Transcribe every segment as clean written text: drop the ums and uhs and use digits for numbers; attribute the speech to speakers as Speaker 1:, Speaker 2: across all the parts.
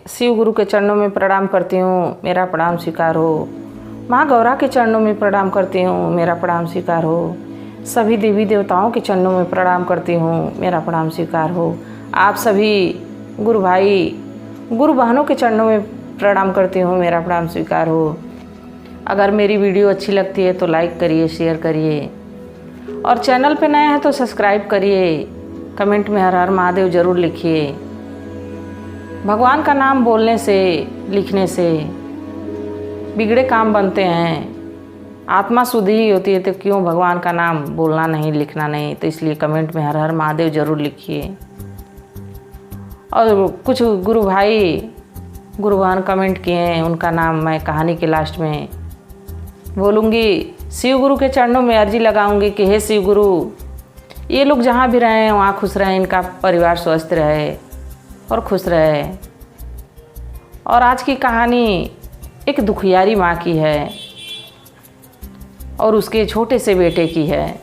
Speaker 1: शिव गुरु के चरणों में प्रणाम करती हूँ, मेरा प्रणाम स्वीकार हो। माँ गौरा के चरणों में प्रणाम करती हूँ, मेरा प्रणाम स्वीकार हो। सभी देवी देवताओं के चरणों में प्रणाम करती हूँ, मेरा प्रणाम स्वीकार हो। आप सभी गुरु भाई गुरु बहनों के चरणों में प्रणाम करती हूँ, मेरा प्रणाम स्वीकार हो। अगर मेरी वीडियो अच्छी लगती है तो लाइक करिए, शेयर करिए और चैनल पे नए हैं तो सब्सक्राइब करिए। कमेंट में हर हर महादेव ज़रूर लिखिए। भगवान का नाम बोलने से, लिखने से बिगड़े काम बनते हैं। आत्मा शुद्धि ही होती है तो क्यों भगवान का नाम बोलना नहीं, लिखना नहीं। तो इसलिए कमेंट में हर हर महादेव ज़रूर लिखिए। और कुछ गुरु भाई गुरु बहन कमेंट किए हैं, उनका नाम मैं कहानी के लास्ट में बोलूँगी। शिव गुरु के चरणों में अर्जी लगाऊंगी कि हे शिव गुरु, ये लोग जहाँ भी रहें वहाँ खुश रहें, इनका परिवार स्वस्थ रहे और खुश रहे। और आज की कहानी एक दुखियारी माँ की है और उसके छोटे से बेटे की है।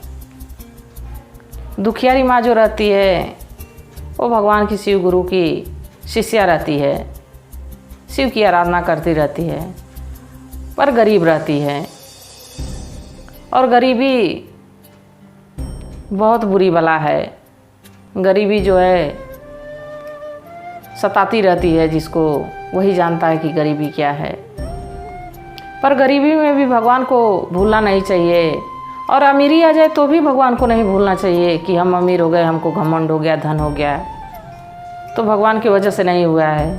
Speaker 1: दुखियारी माँ जो रहती है वो भगवान की शिव गुरु की शिष्या रहती है, शिव की आराधना करती रहती है, पर गरीब रहती है। और गरीबी बहुत बुरी बला है। गरीबी जो है सताती रहती है, जिसको वही जानता है कि गरीबी क्या है। पर गरीबी में भी भगवान को भूलना नहीं चाहिए। और अमीरी आ जाए तो भी भगवान को नहीं भूलना चाहिए कि हम अमीर हो गए, हमको घमंड हो गया, धन हो गया, तो भगवान की वजह से नहीं हुआ है।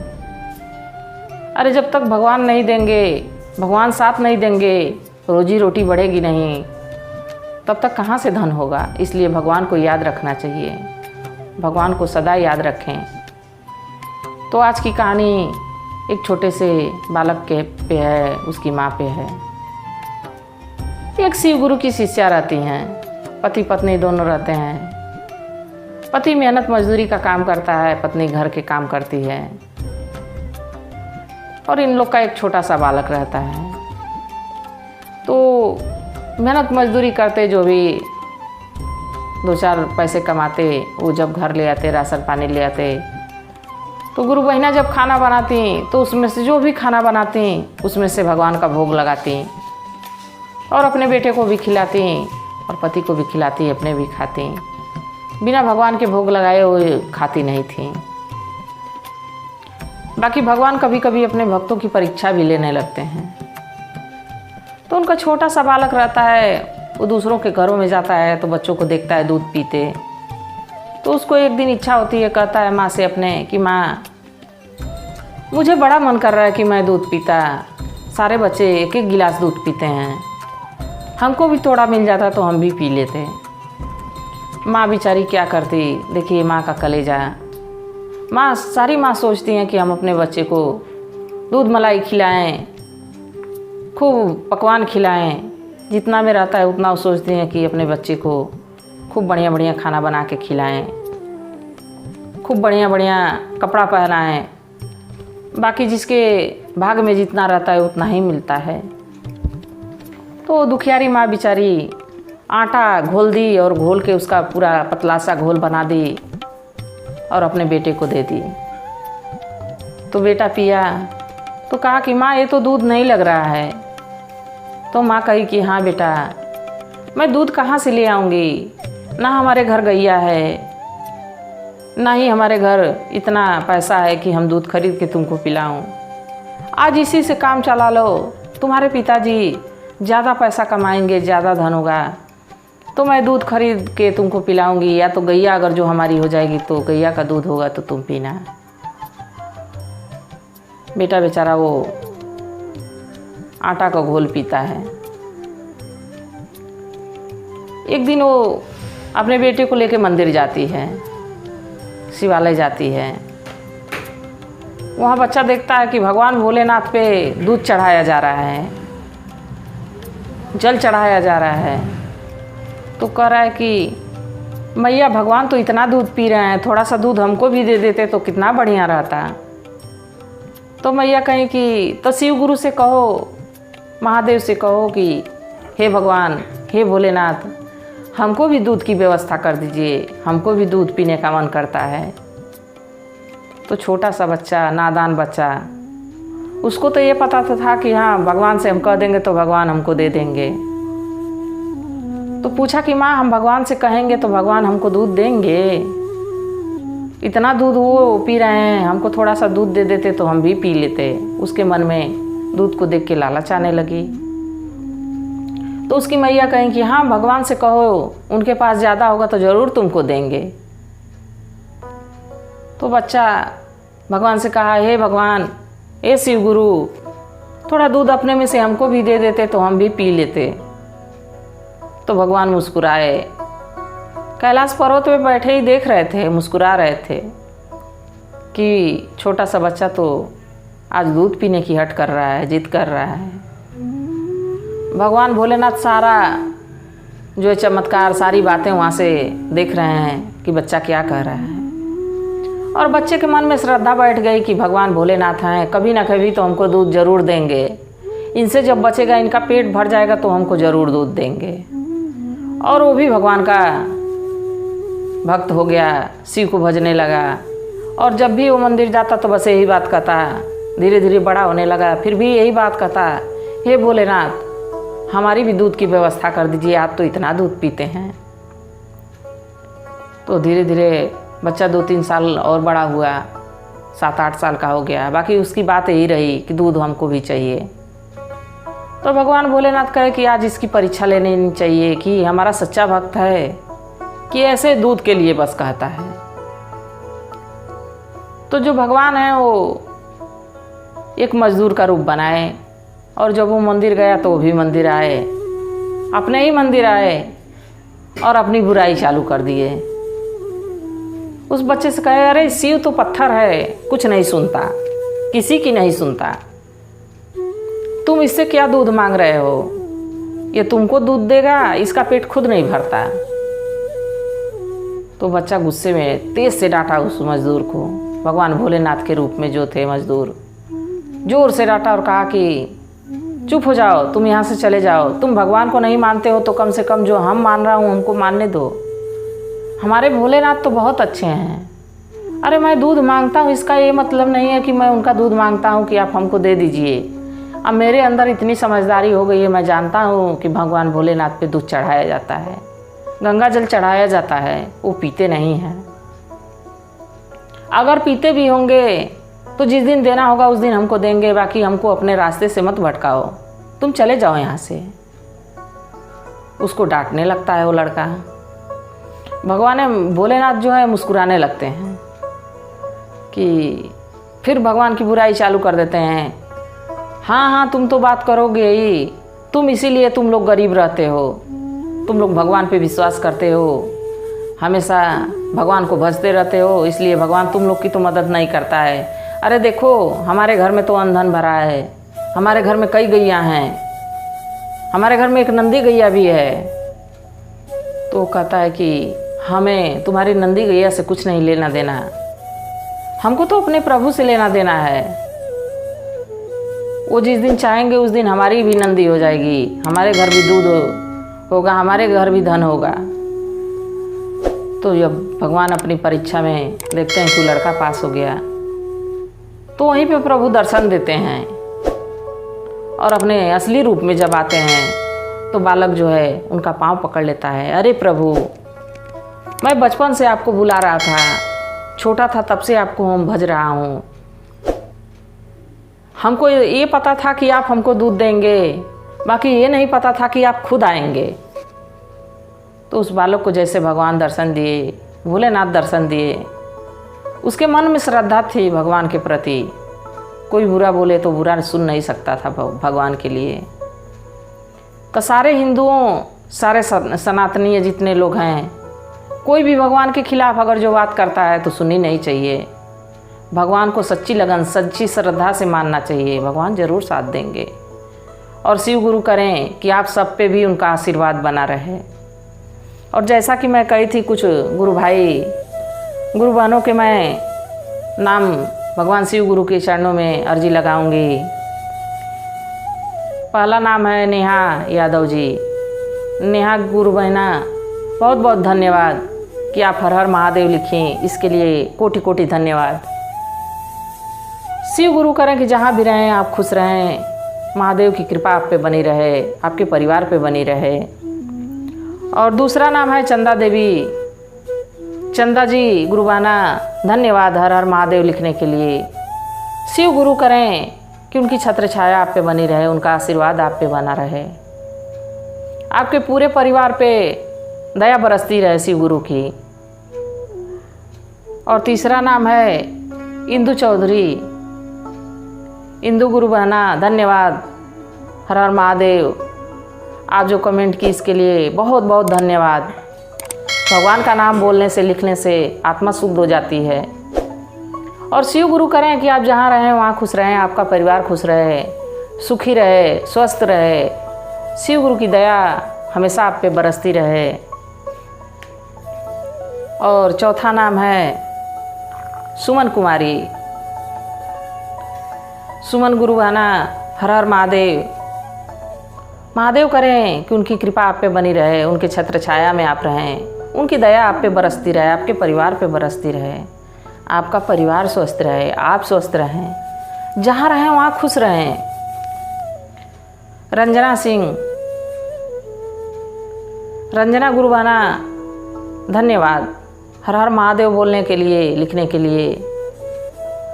Speaker 1: अरे जब तक भगवान नहीं देंगे, भगवान साथ नहीं देंगे, रोजी रोटी बढ़ेगी नहीं, तब तक कहाँ से धन होगा। इसलिए भगवान को याद रखना चाहिए, भगवान को सदा याद रखें। तो आज की कहानी एक छोटे से बालक के पे है, उसकी माँ पे है। एक शिव गुरु की शिष्या रहती हैं, पति पत्नी दोनों रहते हैं। पति मेहनत मजदूरी का काम करता है, पत्नी घर के काम करती है और इन लोग का एक छोटा सा बालक रहता है। तो मेहनत मजदूरी करते, जो भी दो चार पैसे कमाते, वो जब घर ले आते, राशन पानी ले आते, तो गुरु बहना जब खाना बनाती तो उसमें से जो भी खाना बनाती उसमें से भगवान का भोग लगाती और अपने बेटे को भी खिलाती और पति को भी खिलाती, अपने भी खाती। बिना भगवान के भोग लगाए हुए खाती नहीं थी। बाकी भगवान कभी कभी अपने भक्तों की परीक्षा भी लेने लगते हैं। तो उनका छोटा सा बालक रहता है, वो दूसरों के घरों में जाता है तो बच्चों को देखता है दूध पीते। तो उसको एक दिन इच्छा होती है, कहता है माँ से अपने कि माँ, मुझे बड़ा मन कर रहा है कि मैं दूध पीता। सारे बच्चे एक एक गिलास दूध पीते हैं, हमको भी थोड़ा मिल जाता तो हम भी पी लेते। माँ बेचारी क्या करती, देखिए माँ का कलेजा। सारी माँ सोचती हैं कि हम अपने बच्चे को दूध मलाई खिलाएं, खूब पकवान खिलाएं, जितना में रहता है उतना वो सोचती हैं कि अपने बच्चे को खूब बढ़िया बढ़िया खाना बना के खिलाएं, खूब बढ़िया बढ़िया कपड़ा पहनाएं। बाकी जिसके भाग में जितना रहता है उतना ही मिलता है। तो दुखियारी माँ बेचारी आटा घोल दी और घोल के उसका पूरा पतला सा घोल बना दी और अपने बेटे को दे दी। तो बेटा पिया तो कहा कि माँ ये तो दूध नहीं लग रहा है। तो माँ कही कि हाँ बेटा, मैं दूध कहाँ से ले आऊँगी, ना हमारे घर गैया है, ना ही हमारे घर इतना पैसा है कि हम दूध खरीद के तुमको पिलाऊं। आज इसी से काम चला लो, तुम्हारे पिताजी ज़्यादा पैसा कमाएंगे, ज़्यादा धन होगा तो मैं दूध खरीद के तुमको पिलाऊंगी, या तो गैया अगर जो हमारी हो जाएगी तो गैया का दूध होगा तो तुम पीना। बेटा बेचारा वो आटा का घोल पीता है। एक दिन वो अपने बेटे को लेके मंदिर जाती है, शिवालय जाती है। वहाँ बच्चा देखता है कि भगवान भोलेनाथ पे दूध चढ़ाया जा रहा है, जल चढ़ाया जा रहा है। तो कह रहा है कि मैया, भगवान तो इतना दूध पी रहे हैं, थोड़ा सा दूध हमको भी दे देते तो कितना बढ़िया रहता। तो मैया कहीं कि तो शिव गुरु से कहो, महादेव से कहो कि हे भगवान, हे भोलेनाथ, हमको भी दूध की व्यवस्था कर दीजिए, हमको भी दूध पीने का मन करता है। तो छोटा सा बच्चा, नादान बच्चा, उसको तो ये पता था कि हाँ भगवान से हम कह देंगे तो भगवान हमको दे देंगे। तो पूछा कि माँ हम भगवान से कहेंगे तो भगवान हमको दूध देंगे? इतना दूध वो पी रहे हैं, हमको थोड़ा सा दूध दे देते तो हम भी पी लेते। उसके मन में दूध को देख के लालच आने लगी। तो उसकी मैया कहें कि हाँ भगवान से कहो, उनके पास ज़्यादा होगा तो ज़रूर तुमको देंगे। तो बच्चा भगवान से कहा, हे भगवान, हे शिव गुरु, थोड़ा दूध अपने में से हमको भी दे देते तो हम भी पी लेते। तो भगवान मुस्कुराए। कैलाश पर्वत पे बैठे ही देख रहे थे, मुस्कुरा रहे थे कि छोटा सा बच्चा तो आज दूध पीने की हट कर रहा है, जिद कर रहा है। भगवान भोलेनाथ सारा जो चमत्कार, सारी बातें वहाँ से देख रहे हैं कि बच्चा क्या कह रहा है। और बच्चे के मन में श्रद्धा बैठ गई कि भगवान भोलेनाथ हैं, कभी ना कभी तो हमको दूध ज़रूर देंगे। इनसे जब बचेगा, इनका पेट भर जाएगा तो हमको ज़रूर दूध देंगे। और वो भी भगवान का भक्त हो गया, शिव को भजने लगा। और जब भी वो मंदिर जाता तो बस यही बात कहता। धीरे धीरे बड़ा होने लगा, फिर भी यही बात कहता, हे भोलेनाथ, हमारी भी दूध की व्यवस्था कर दीजिए, आप तो इतना दूध पीते हैं। तो धीरे धीरे बच्चा 2-3 साल और बड़ा हुआ, 7-8 साल का हो गया। बाकी उसकी बात यही रही कि दूध हमको भी चाहिए। तो भगवान भोलेनाथ कहे कि आज इसकी परीक्षा लेनी चाहिए कि हमारा सच्चा भक्त है कि ऐसे दूध के लिए बस कहता है। तो जो भगवान है वो एक मजदूर का रूप बनाए, और जब वो मंदिर गया तो वो भी मंदिर आए, अपने ही मंदिर आए और अपनी बुराई चालू कर दिए। उस बच्चे से कहे, अरे शिव तो पत्थर है, कुछ नहीं सुनता, किसी की नहीं सुनता, तुम इससे क्या दूध मांग रहे हो? ये तुमको दूध देगा, इसका पेट खुद नहीं भरता। तो बच्चा गुस्से में तेज से डांटा उस मजदूर को। भगवान भोलेनाथ के रूप में जो थे मजदूर, जोर से डांटा और कहा कि चुप हो जाओ, तुम यहाँ से चले जाओ। तुम भगवान को नहीं मानते हो तो कम से कम जो हम मान रहा हूँ हमको मानने दो। हमारे भोलेनाथ तो बहुत अच्छे हैं। अरे मैं दूध मांगता हूँ, इसका ये मतलब नहीं है कि मैं उनका दूध मांगता हूँ कि आप हमको दे दीजिए। अब मेरे अंदर इतनी समझदारी हो गई है, मैं जानता हूँ कि भगवान भोलेनाथ पे दूध चढ़ाया जाता है, गंगा जल चढ़ाया जाता है, वो पीते नहीं हैं। अगर पीते भी होंगे तो जिस दिन देना होगा उस दिन हमको देंगे, बाकी हमको अपने रास्ते से मत भटकाओ, तुम चले जाओ यहाँ से। उसको डांटने लगता है वो लड़का। भगवान भोलेनाथ जो है मुस्कुराने लगते हैं कि फिर भगवान की बुराई चालू कर देते हैं। हाँ हाँ, तुम तो बात करोगे ही, तुम इसीलिए तुम लोग गरीब रहते हो, तुम लोग भगवान पे विश्वास करते हो, हमेशा भगवान को भजते रहते हो, इसलिए भगवान तुम लोग की तो मदद नहीं करता है। अरे देखो, हमारे घर में तो अनधन भरा है, हमारे घर में कई गैया हैं, हमारे घर में एक नंदी गैया भी है। तो कहता है कि हमें तुम्हारी नंदी गैया से कुछ नहीं लेना देना, हमको तो अपने प्रभु से लेना देना है। वो जिस दिन चाहेंगे उस दिन हमारी भी नंदी हो जाएगी, हमारे घर भी दूध होगा, हमारे घर भी धन होगा। तो जब भगवान अपनी परीक्षा में देखते हैं कि लड़का पास हो गया, तो वहीं पे प्रभु दर्शन देते हैं। और अपने असली रूप में जब आते हैं तो बालक जो है उनका पाँव पकड़ लेता है। अरे प्रभु, मैं बचपन से आपको बुला रहा था, छोटा था तब से आपको हम भज रहा हूँ, हमको ये पता था कि आप हमको दूध देंगे, बाकी ये नहीं पता था कि आप खुद आएंगे। तो उस बालक को जैसे भगवान दर्शन दिए, भोलेनाथ दर्शन दिए, उसके मन में श्रद्धा थी भगवान के प्रति। कोई बुरा बोले तो बुरा सुन नहीं सकता था भगवान के लिए। तो सारे हिंदुओं, सारे सनातनीय जितने लोग हैं, कोई भी भगवान के खिलाफ अगर जो बात करता है तो सुननी नहीं चाहिए। भगवान को सच्ची लगन, सच्ची श्रद्धा से मानना चाहिए, भगवान ज़रूर साथ देंगे। और शिव गुरु करें कि आप सब पे भी उनका आशीर्वाद बना रहे। और जैसा कि मैं कही थी, कुछ गुरु भाई, गुरु बहनों के मैं नाम भगवान शिव गुरु के चरणों में अर्जी लगाऊंगी। पहला नाम है नेहा यादव जी। नेहा गुरु बहना, बहुत बहुत धन्यवाद कि आप हर हर महादेव लिखें, इसके लिए कोटि कोटि धन्यवाद। शिव गुरु करें कि जहाँ भी रहें आप खुश रहें, महादेव की कृपा आप पे बनी रहे, आपके परिवार पे बनी रहे। और दूसरा नाम है चंदा देवी। चंदा जी गुरुबाना, धन्यवाद हर हर महादेव लिखने के लिए। शिव गुरु करें कि उनकी छत्र छाया आप पे बनी रहे, उनका आशीर्वाद आप पे बना रहे, आपके पूरे परिवार पे दया बरसती रहे शिव गुरु की। और तीसरा नाम है इंदु चौधरी। इंदु गुरु बहना, धन्यवाद हर हर महादेव। आप जो कमेंट की इसके लिए बहुत बहुत धन्यवाद। भगवान का नाम बोलने से, लिखने से आत्मा शुद्ध हो जाती है। और शिव गुरु करें कि आप जहाँ रहें वहाँ खुश रहें, आपका परिवार खुश रहे, सुखी रहे, स्वस्थ रहे। शिव गुरु की दया हमेशा आप पे बरसती रहे। और चौथा नाम है सुमन कुमारी। सुमन गुरु बहना, हर हर महादेव। महादेव करें कि उनकी कृपा आप पे बनी रहे, उनके छत्र छाया में आप रहें, उनकी दया आप पे बरसती रहे, आपके परिवार पे बरसती रहे, आपका परिवार स्वस्थ रहे, आप स्वस्थ रहें, जहाँ रहें वहाँ खुश रहें। रंजना सिंह। रंजना गुरु बहना, धन्यवाद हर हर महादेव बोलने के लिए, लिखने के लिए।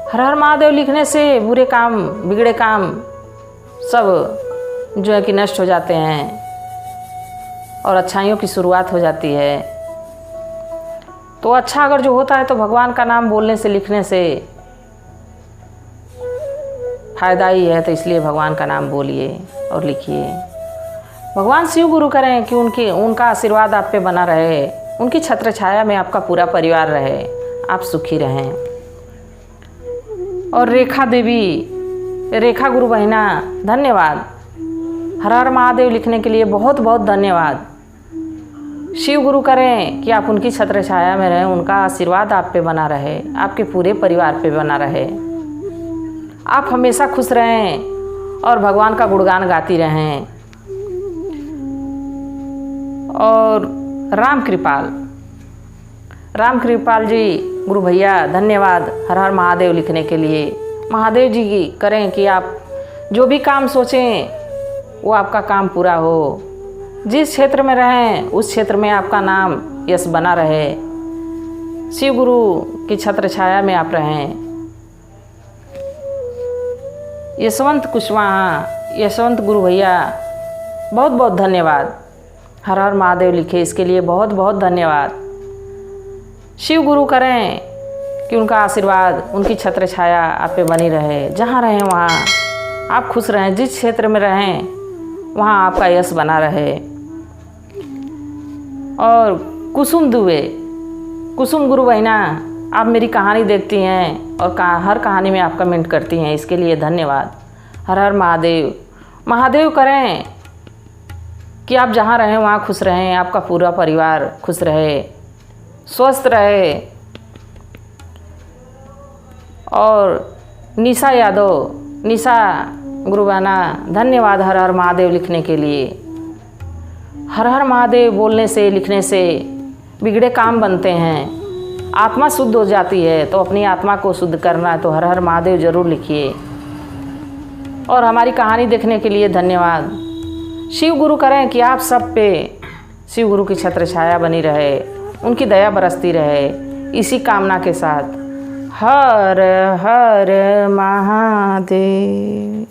Speaker 1: हर हर महादेव लिखने से बुरे काम, बिगड़े काम सब जो है कि नष्ट हो जाते हैं और अच्छाइयों की शुरुआत हो जाती है। तो अच्छा अगर जो होता है तो भगवान का नाम बोलने से, लिखने से फायदा ही है। तो इसलिए भगवान का नाम बोलिए और लिखिए। भगवान शिव गुरु करें कि उनका आशीर्वाद आप पे बना रहे, उनकी छत्र छाया में आपका पूरा परिवार रहे, आप सुखी रहें। और रेखा देवी, रेखा गुरु बहिना, धन्यवाद हर हर महादेव लिखने के लिए बहुत बहुत धन्यवाद। शिव गुरु करें कि आप उनकी छत्र छाया में रहें, उनका आशीर्वाद आप पे बना रहे, आपके पूरे परिवार पे बना रहे, आप हमेशा खुश रहें और भगवान का गुणगान गाती रहें। और राम कृपाल जी गुरु भैया, धन्यवाद हर हर महादेव लिखने के लिए। महादेव जी की करें कि आप जो भी काम सोचें वो आपका काम पूरा हो, जिस क्षेत्र में रहें उस क्षेत्र में आपका नाम यश बना रहे, शिव गुरु की छत्र छाया में आप रहें। यशवंत कुशवाहा, यशवंत गुरु भैया, बहुत बहुत धन्यवाद हर हर महादेव लिखे, इसके लिए बहुत बहुत धन्यवाद। शिव गुरु करें कि उनका आशीर्वाद, उनकी छत्र छाया आप पे बनी रहे, जहाँ रहें वहाँ आप खुश रहें, जिस क्षेत्र में रहें वहाँ आपका यश बना रहे। और कुसुम दुबे, कुसुम गुरु बहना, आप मेरी कहानी देखती हैं और हर कहानी में आप कमेंट करती हैं, इसके लिए धन्यवाद। हर हर महादेव। महादेव करें कि आप जहाँ रहें वहाँ खुश रहें, आपका पूरा परिवार खुश रहे, स्वस्थ रहे। और निशा यादव, निशा गुरुबाना, धन्यवाद हर हर महादेव लिखने के लिए। हर हर महादेव बोलने से, लिखने से बिगड़े काम बनते हैं, आत्मा शुद्ध हो जाती है। तो अपनी आत्मा को शुद्ध करना है तो हर हर महादेव ज़रूर लिखिए। और हमारी कहानी देखने के लिए धन्यवाद। शिव गुरु करें कि आप सब पे शिव गुरु की छत्र छाया बनी रहे, उनकी दया बरसती रहे, इसी कामना के साथ हर हर महादेव।